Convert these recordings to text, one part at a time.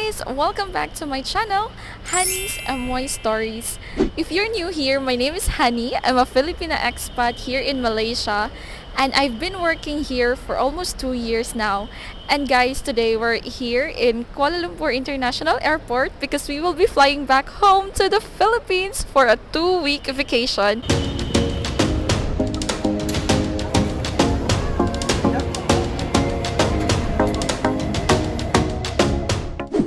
guys! Welcome back to my channel, Honey's MY Stories. If you're new here, my name is Honey. I'm a Filipina expat here in Malaysia and I've been working here for almost 2 years now. And guys, today we're here in Kuala Lumpur International Airport because we will be flying back home to the Philippines for a 2-week vacation.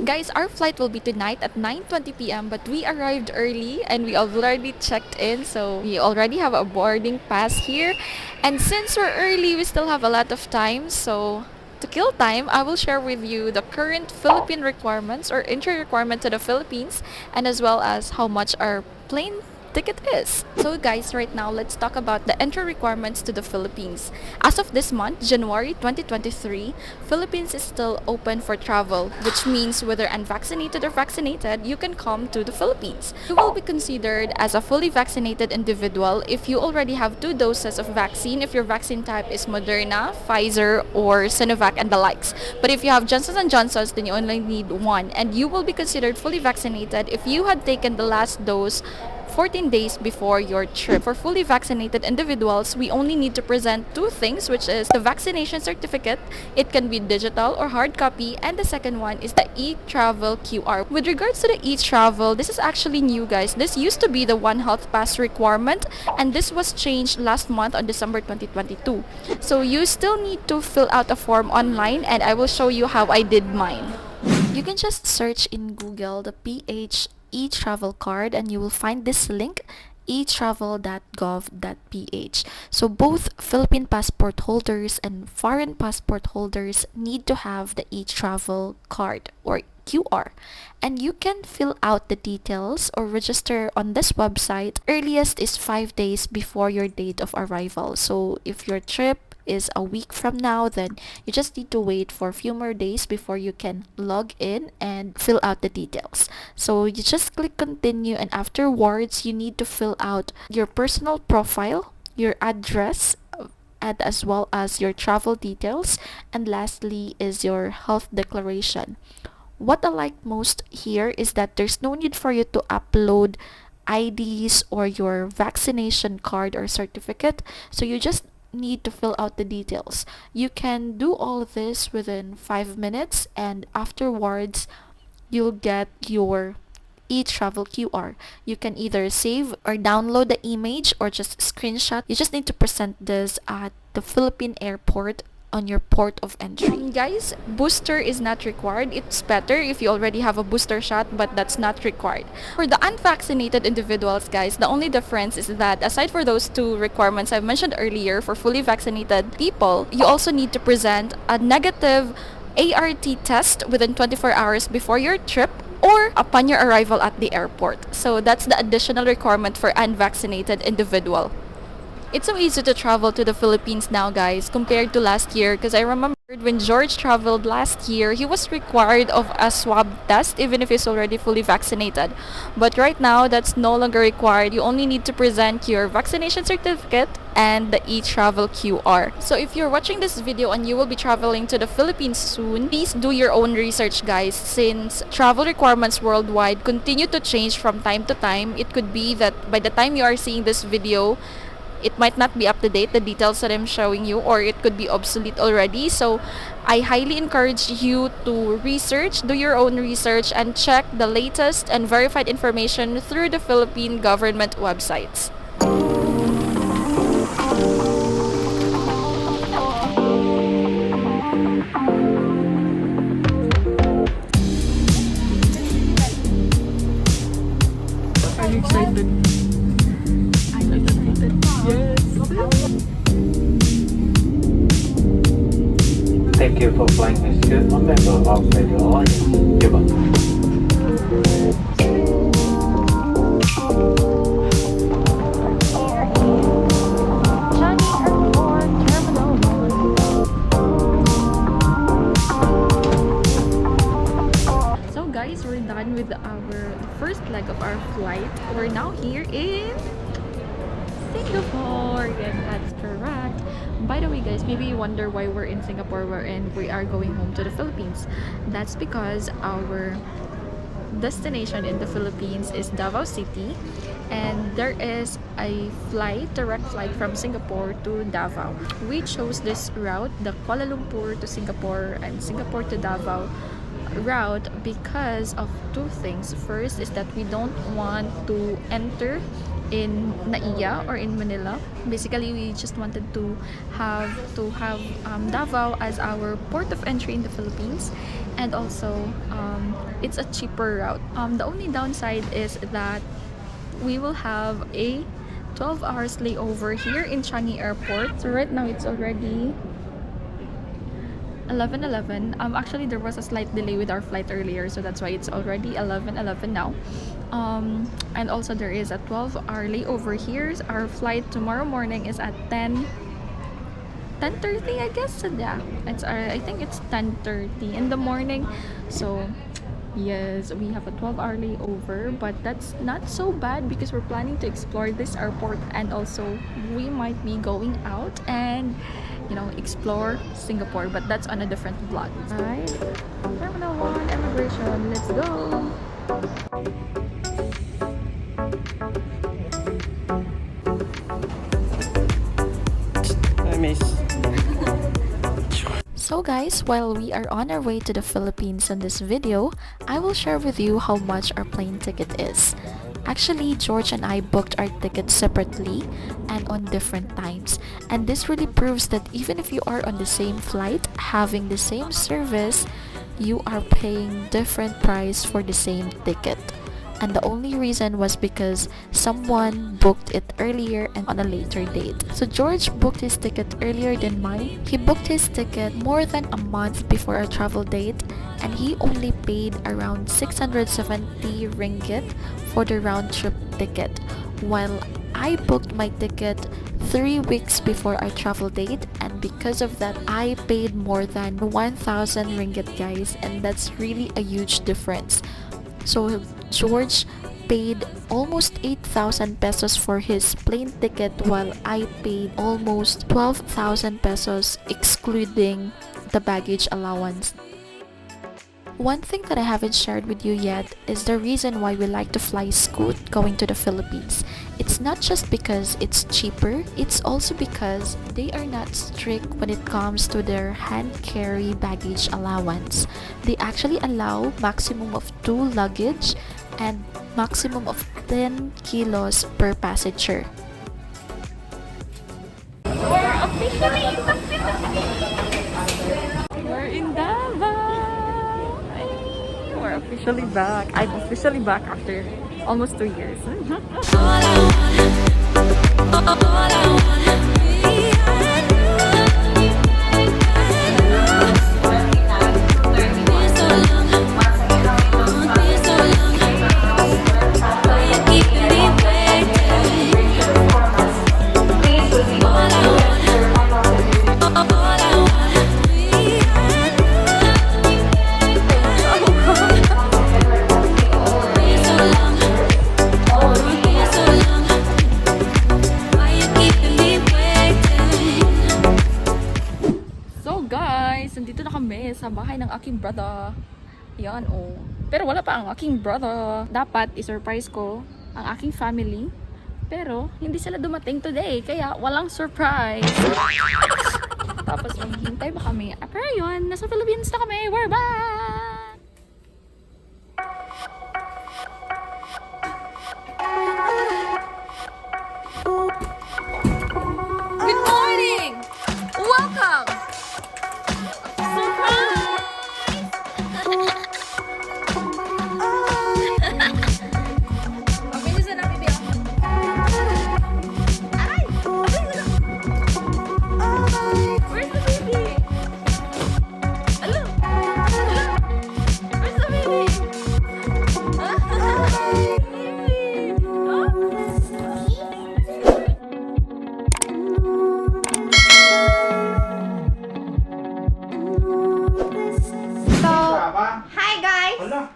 Guys, our flight will be tonight at 9:20 p.m. but we arrived early and we already checked in, so we already have a boarding pass here. And since we're early, we still have a lot of time, so to kill time, I will share with you the current Philippine requirements or entry requirement to the Philippines and as well as how much our plane ticket is. So guys, right now let's talk about the entry requirements to the Philippines. As of this month, January 2023, Philippines is still open for travel, which means whether unvaccinated or vaccinated, you can come to the Philippines. You will be considered as a fully vaccinated individual if you already have 2 doses of vaccine, if your vaccine type is Moderna, Pfizer, or Sinovac and the likes. But if you have Johnson & Johnson's, then you only need 1, and you will be considered fully vaccinated if you had taken the last dose 14 days before your trip. For fully vaccinated individuals, we only need to present 2 things, which is the vaccination certificate. It can be digital or hard copy, and the second one is the e-travel QR. With regards to the e-travel, this is actually new, guys. This used to be the One Health Pass requirement, and this was changed last month on December 2022. So you still need to fill out a form online, and I will show you how I did mine. You can just search in Google the PH e-travel card and you will find this link, etravel.gov.ph. So both Philippine passport holders and foreign passport holders need to have the e-travel card or QR, and you can fill out the details or register on this website. Earliest is 5 days before your date of arrival. So if your trip is a week from now, then you just need to wait for a few more days before you can log in and fill out the details. So you just click continue, and afterwards you need to fill out your personal profile, your address, and as well as your travel details, and lastly is your health declaration. What I like most here is that there's no need for you to upload IDs or your vaccination card or certificate, so you just need to fill out the details. You can do all of this within 5 minutes, and afterwards you'll get your e-travel QR. You can either save or download the image or just screenshot. You just need to present this at the Philippine airport on your port of entry. Guys, booster is not required. It's better if you already have a booster shot, but that's not required. For the unvaccinated individuals, guys, the only difference is that aside for those 2 requirements I've mentioned earlier, for fully vaccinated people, you also need to present a negative ART test within 24 hours before your trip or upon your arrival at the airport. So that's the additional requirement for unvaccinated individual. It's so easy to travel to the Philippines now, guys, compared to last year, because I remember when George traveled last year, he was required of a swab test even if he's already fully vaccinated. But right now, that's no longer required. You only need to present your vaccination certificate and the e-travel QR. So if you're watching this video and you will be traveling to the Philippines soon, please do your own research, guys, since travel requirements worldwide continue to change from time to time. It could be that by the time you are seeing this video, it might not be up to date, the details that I'm showing you, or it could be obsolete already. So I highly encourage you to research, do your own research, and check the latest and verified information through the Philippine government websites. Are you excited? Thank you for flying with Scoot, a member of Radio Alliance. Goodbye. So guys, we're done with our first leg of our flight. We're now here in Singapore. Yes, that's correct. By the way, guys, maybe you wonder why we're in Singapore and we are going home to the Philippines. That's because our destination in the Philippines is Davao City, and there is a direct flight from Singapore to Davao. We chose this route, the Kuala Lumpur to Singapore and Singapore to Davao route, because of two things. First is that we don't want to enter in Naiya or in Manila. Basically, we just wanted to have Davao as our port of entry in the Philippines, and also it's a cheaper route. The only downside is that we will have a 12 hours layover here in Changi Airport. So right now it's already 11:11. Actually, there was a slight delay with our flight earlier, so that's why it's already 11:11 now. And also there is a 12-hour layover here. Our flight tomorrow morning is at 10:30, I guess. So yeah, I think it's 10:30 in the morning. So yes, we have a 12-hour layover, but that's not so bad because we're planning to explore this airport, and also we might be going out and explore Singapore, but that's on a different vlog. Alright, Terminal 1 immigration, let's go. I miss. So guys, while we are on our way to the Philippines in this video, I will share with you how much our plane ticket is. Actually, George and I booked our tickets separately and on different times. And this really proves that even if you are on the same flight, having the same service, you are paying different price for the same ticket. And the only reason was because someone booked it earlier and on a later date. So George booked his ticket earlier than mine. He booked his ticket more than a month before our travel date, and he only paid around 670 ringgit for the round trip ticket, while I booked my ticket 3 weeks before our travel date, and because of that I paid more than 1,000 ringgit, guys, and that's really a huge difference. So George paid almost 8,000 pesos for his plane ticket, while I paid almost 12,000 pesos excluding the baggage allowance. One thing that I haven't shared with you yet is the reason why we like to fly Scoot going to the Philippines. It's not just because it's cheaper, it's also because they are not strict when it comes to their hand carry baggage allowance. They actually allow maximum of 2 luggage and maximum of 10 kilos per passenger. We're officially in the Philippines! We're in Davao! We're officially back. I'm officially back after almost 2 years. Nandito na kami sa bahay ng aking brother. Yan, oh. Pero wala pa ang aking brother. Dapat i-surprise ko ang aking family. Pero hindi sila dumating today, kaya walang surprise. Tapos maghihintay ba kami? Pero yun, nasa Philippines na kami. We're back! Good morning! Welcome!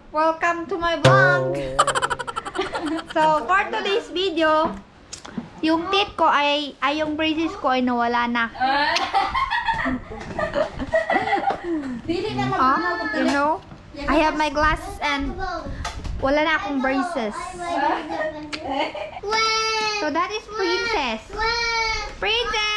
Welcome to my vlog. So for today's video, Yung teeth ko yung braces ko ay nawala na. You know? I have my glasses and wala na akong braces. So that is Princess. Princess!